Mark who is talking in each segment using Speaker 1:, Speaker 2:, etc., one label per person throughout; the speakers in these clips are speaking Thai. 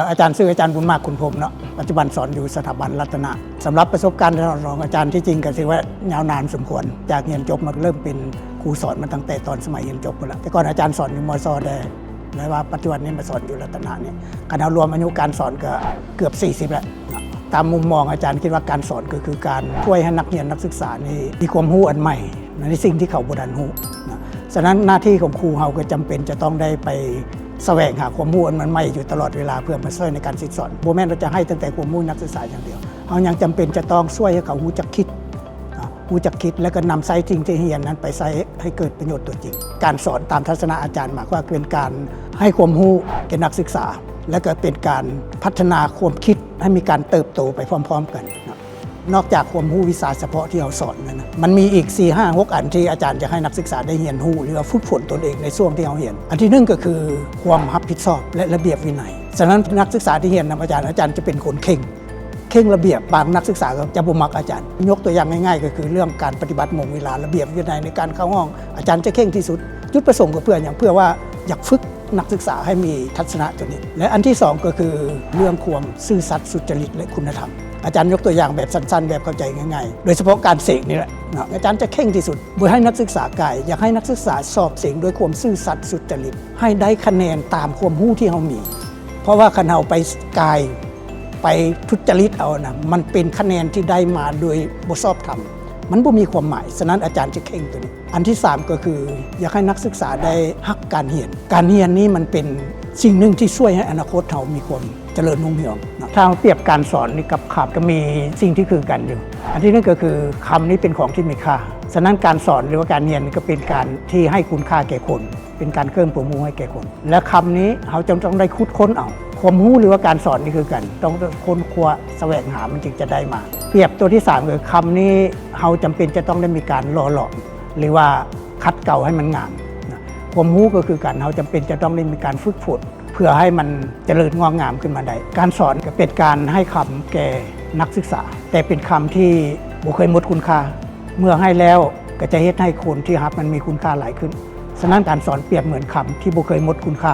Speaker 1: อาจารย์ชื่ออาจารย์บุญมากคุณพรหมเนาะปัจจุบันสอนอยู่สถาบันรัตนะสำหรับประสบการณ์ของอาจารย์ที่จริงก็ถือว่ายาวนานสมควรจากเรียนจบมาเริ่มเป็นครูสอนมาตั้งแต่ตอนสมัยเรียนจบแล้วแต่ก่อนอาจารย์สอนอยู่มศได้และว่าปัจจุบันนี้มาสอนอยู่รัตนะเนี่ยคณะรวมอายุการสอนก็เกือบ40แล้วตามมุมมองอาจารย์คิดว่าการสอนก็คือการช่วยให้นักเรียนนักศึกษานี่มีความรู้อันใหม่ในสิ่งที่เขาบ่ทันรู้ฉะนั้นหน้าที่ของครูเราก็จำเป็นจะต้องได้ไปแสวงหาความรู้อันใหม่อยู่ตลอดเวลาเพื่อมาช่วยในการสอนบ่แม่นเราจะให้ตั้งแต่ความรู้นักศึกษาอย่างเดียวเรายังจำเป็นจะต้องช่วยให้เขารู้จักคิดแล้วก็นำไซต์จริงที่เรียนนั้นไปใช้ให้เกิดประโยชน์ตัวจริงการสอนตามทัศนะอาจารย์หมายว่าเป็นการให้ความรู้แก่นักศึกษาและก็เป็นการพัฒนาความคิดให้มีการเติบโตไปพร้อมๆกันนอกจากความรู้วิชาเฉพาะที่เราสอนนะมันมีอีก 4-5-6 อันที่อาจารย์จะให้นักศึกษาได้เรียนรู้หรือว่าฝึกฝนตนเองในช่วงที่เราเรียนอันที่หนึ่งก็คือความรับผิดชอบและระเบียบวินัยฉะนั้นนักศึกษาที่เรียนนำอาจารย์จะเป็นคนเข่งระเบียบบางนักศึกษาก็จะบ่มักอาจารย์ยกตัวอย่างง่ายๆก็คือเรื่องการปฏิบัติหม่งเวลาระเบียบวินัยในการเข้าห้องอาจารย์จะเข่งที่สุดจุดประสงค์ก็เพื่อว่าอยากฝึกนักศึกษาให้มีทัศนะตัวนี้และอันที่สองก็คือเรื่องความซื่อสัตย์สุจริตและคุณธรรมอาจารย์ยกตัวอย่างแบบสั้นๆแบบเข้าใจง่ายๆโดยเฉพาะการเสกนี่แหละอาจารย์จะเข่งที่สุดเพื่อให้นักศึกษากายอยากให้นักศึกษาสอบเสกด้วยความซื่อสัตย์สุจริตให้ได้คะแนนตามความรู้ที่เขามีเพราะว่าคันเอาไปกายไปทุจริตเอานะมันเป็นคะแนนที่ได้มาโดยบ่ชอบธรรมมันบ่มีความหมายฉะนั้นอาจารย์จะเข่งตัวนี้อันที่3ก็คืออยากให้นักศึกษาได้ฮักการเรียนนี้มันเป็นสิ่งหนึ่งที่ช่วยให้อนาคตเขามีความเจริญรุ่งเรืองถ้าเราเปรียบการสอนนี่กับคำก็มีสิ่งที่คือกันอยู่อันที่นึงก็คือคำนี้เป็นของที่มีค่าฉะนั้นการสอนหรือว่าการเรียนก็เป็นการที่ให้คุณค่าแก่คนเป็นการเพิ่มความรู้ให้แก่คนและคำนี้เขาจำต้องได้ค้นเอาความรู้หรือว่าการสอนนี่คือกันต้องค้นคว้าแสวงหามันจึงจะได้มาเปรียบตัวที่3คือคำนี้เขาจำเป็นจะต้องได้มีการหล่อหลอมหรือว่าคัดเก่าให้มันงามความรู้ก็คือการเขาจำเป็นจะต้องได้มีการฝึกฝนเพื่อให้มันเจริญงอกงามขึ้นมาได้การสอนก็เป็นการให้คำแก่นักศึกษาแต่เป็นคำที่บ่เคยหมดคุณค่าเมื่อให้แล้วก็จะเฮ็ดให้คนที่รับมันมีคุณค่าหลายขึ้นฉะนั้นการสอนเปรียบเหมือนคำที่บ่เคยหมดคุณค่า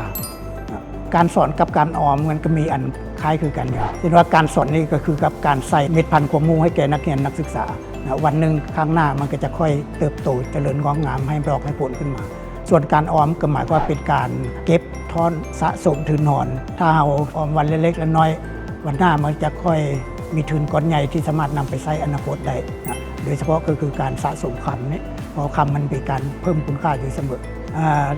Speaker 1: การสอนกับการออมมันก็มีอันคล้ายคือกันอยู่เช่นว่าการสอนนี่ก็คือกับการใส่เม็ดพันธุ์ความรู้ให้แก่นักเรียนนักศึกษาวันหนึ่งข้างหน้ามันก็จะค่อยเติบโตเจริญงอกงามให้ดอกให้ผลขึ้นมาส่วนการออมก็หมายว่าเป็นการเก็บทอนสะสมทุนหอนถ้าเราออมวันเล็กๆและน้อยวันหน้ามันจะค่อยมีทุนก้อนใหญ่ที่สามารถนำไปใช้อนาคตได้นะโดยเฉพาะก็คือการสะสมคำนี้เพราะคำมันเป็นการเพิ่มคุณค่าอยู่เสมอ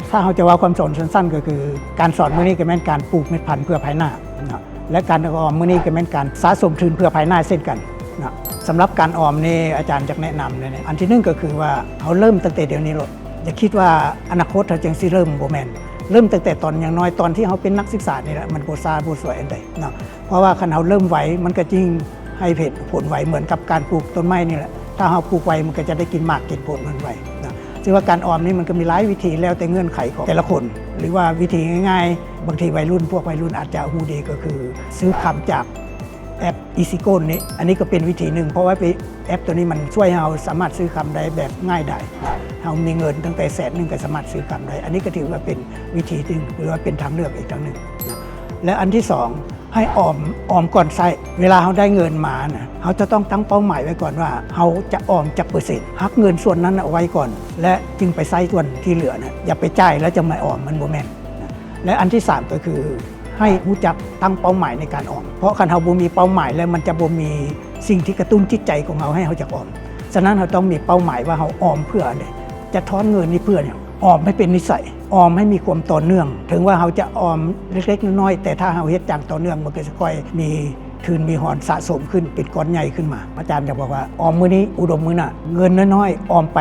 Speaker 1: ถ้าเราจะว่าความสอนสั้นๆก็คือการสอนมื้อนี้ก็เป็นการปลูกเม็ดพันธุ์เพื่อภายหน้านะและการออมมื้อนี้ก็เป็นการสะสมทุนเพื่อภายหน้าเช่นกันนะสำหรับการออมนี่อาจารย์จะแนะนำเลยอันที่หนึ่งก็คือว่าเขาเริ่มตั้งแต่เดี๋ยวนี้เลยอย่าคิดว่าอนาคตเราจึงสิเริ่มบ่แม่นเริ่มตั้งแต่ตอนอย่างน้อยตอนที่เขาเป็นนักศึกษานี่แหละมันบ่ซ่าบ่สวยอันใดเนาะเพราะว่าคันเขาเริ่มไหวมันก็จริงให้ผลไหวเหมือนกับการปลูกต้นไม้นี่แหละถ้าเขาปลูกไวมันก็จะได้กินมากกินผลมันไวนะซึ่งว่าการออมนี่มันก็มีหลายวิธีแล้วแต่เงื่อนไขของแต่ละคนหรือว่าวิธีง่ายๆบางทีพวกวัยรุ่นอาจจะฮู้ดีก็คือซื้อคำจากแอป Easygo นี้อันนี้ก็เป็นวิธีหนึ่งเพราะว่าแอปตัวนี้มันช่วยให้เราสามารถซื้อคำได้แบบง่ายได้เรามีเงินตั้งแต่100,000ก็สามารถซื้อคำได้อันนี้ก็ถือว่าเป็นวิธีหนึ่งหรือว่าเป็นทางเลือกอีกทางหนึ่งนะและอันที่2ให้ออมก่อนใช้เวลาเราได้เงินมานะเราจะต้องตั้งเป้าหมายไว้ก่อนว่าเราจะออมจักเปอร์เซ็นต์หักเงินส่วนนั้นเอาไว้ก่อนและจึงไปใช้ส่วนที่เหลือนะอย่าไปจ่ายแล้วจะมาออมมันบ่แม่นนะและอันที่3ก็คือให้รู้จักตั้งเป้าหมายในการออมเพราะคันเราบ่มีเป้าหมายแล้วมันจะบ่มีสิ่งที่กระตุ้นจิตใจของเราให้เราจักออมฉะนั้นเราต้องมีเป้าหมายว่าเราออมเพื่ออะไรจะถอนเงินนี่เพื่ออย่างออมให้เป็นนิสัยออมให้มีความต่อเนื่องถึงว่าเราจะออมเล็กๆน้อยๆแต่ถ้าเราเฮ็ดอย่างต่อเนื่องมันก็จะค่อยมีทุนมีหอนสะสมขึ้นเป็นก้อนใหญ่ขึ้นมาอาจารย์จะบอกว่าออมมื้อนี้อุดมมื้อหน้าเงินน้อยๆออมไป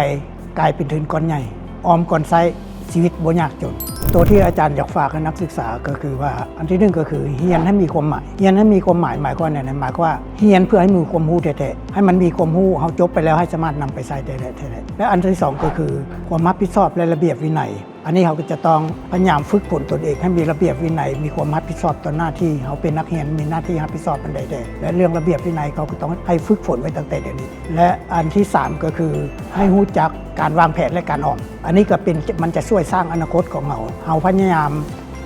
Speaker 1: กลายเป็นทุนก้อนใหญ่ออมก่อนใช้ชีวิตบ่ยากจนตัวที่อาจารย์อยากฝากให้นักศึกษาก็คือว่าอันที่หนึ่งก็คือเรียนให้มีความหมายเรียนให้มีความหมายหมายความว่าหมายความว่าเรียนเพื่อให้มีความรู้แท้ๆให้มันมีความรู้เฮาจบไปแล้วให้สามารถนำไปใช้ได้แท้ๆและอันที่2ก็คือความรับผิดชอบและระเบียบวินัยอันนี้เขาก็จะต้องพยายามฝึกฝนตนเองให้มีระเบียบวินัยมีความรับผิดชอบต่อหน้าที่เขาเป็นนักเรียนมีหน้าที่รับผิดชอบอันใดๆและเรื่องระเบียบวินัยเขาก็ต้องให้ฝึกฝนไว้ตั้งแต่เดี๋ยวนี้และอันที่3ก็คือให้รู้จักการวางแผนและการออมอันนี้ก็เป็นมันจะช่วยสร้างอนาคตของเราพยายาม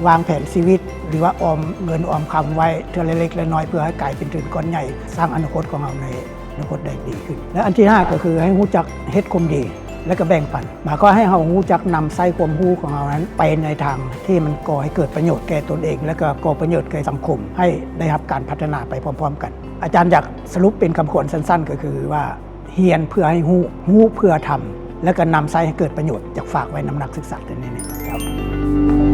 Speaker 1: วางแผนชีวิตหรือว่าออมเงินออมคำไว้เท่าเล็กๆน้อยๆเพื่อให้กลายเป็นทุนก้อนใหญ่สร้างอนาคตของเราในอนาคตได้ดีขึ้นและอันที่5ก็คือให้รู้จักเฮ็ดความดีและก็แบ่งปันหมายก็ให้เรารู้จักนำใช้ความรู้ของเรานั้นไปในทางที่มันก่อให้เกิดประโยชน์แก่ตนเองและก็ก่อประโยชน์แก่สังคมให้ได้รับการพัฒนาไปพร้อมๆกันอาจารย์อยากสรุปเป็นคำขวัญสั้นๆก็คือว่าเรียนเพื่อให้รู้เพื่อทำและก็นำใช้ให้เกิดประโยชน์จากฝากไว้นำนักศึกษาในนี้ครับ